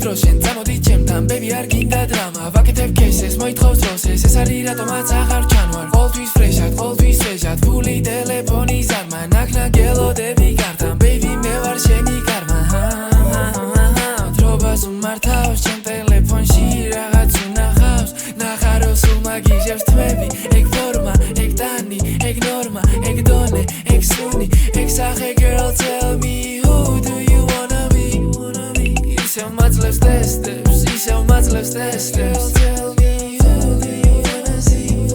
დროშენ წამოდი ჩემთან baby არ გინდა დრამა ვაკეთებ кейსეს მოითხოვს დროსეს ეს არის რატომაც აღარ ჩანვარ ყოველთვის ფრეშად ფული ტელეფონი ზარმა ნაკნაგელოდები გართან baby მე ვარ შენი კარმა დრობას უმართავს ჩემ ტელეფონში რაღაც უნახავს ნახაროს უმაგიჟებს თმები ეგ ფორმა ეგ ტანი ეგ ნორმა ეგ დონე ეგ სუნი ეგ სახე girl tell me who do you wanna be so much less steps, so much less steps. Tell me who do you wanna see?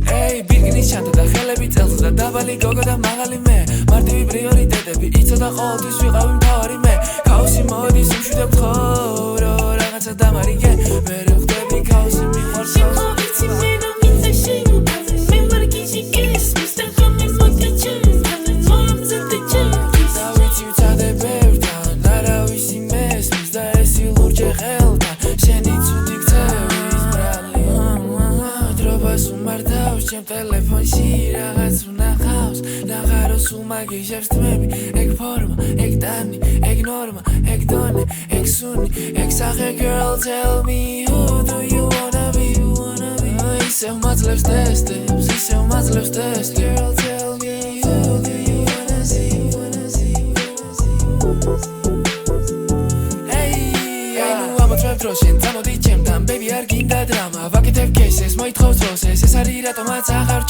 Hey, ბირგნის ჩანდა და ხელები წელს და დაბალი გოგო და მაღალი მე მარტივი პრიორიტეტები იცოდა ყოველთვის ვიყავი მთავარი მე ქაოსი მოდის იმშვიდობ ხორო რაღაცა დამარიგე მე რო ხდები ქაოსი მიყვარს ჩემ ტელეფონში რაღაც უნახავს ნახაროს უმაგიჟებს თმები ეგ ფორმა ეგ ტანი ეგ ნორმა ეგ დონე ეგ სუნი ეგ სახე girl tell me who do you wanna be so much less steps girl tell me who do you wanna see ნუ ამოწმებ დროშენ წამოდი ჩემთან baby არ გინდა დრამა ვაკეთებ кейსეს მოითხოვს დროსეს ეს არის რატომაც აღარ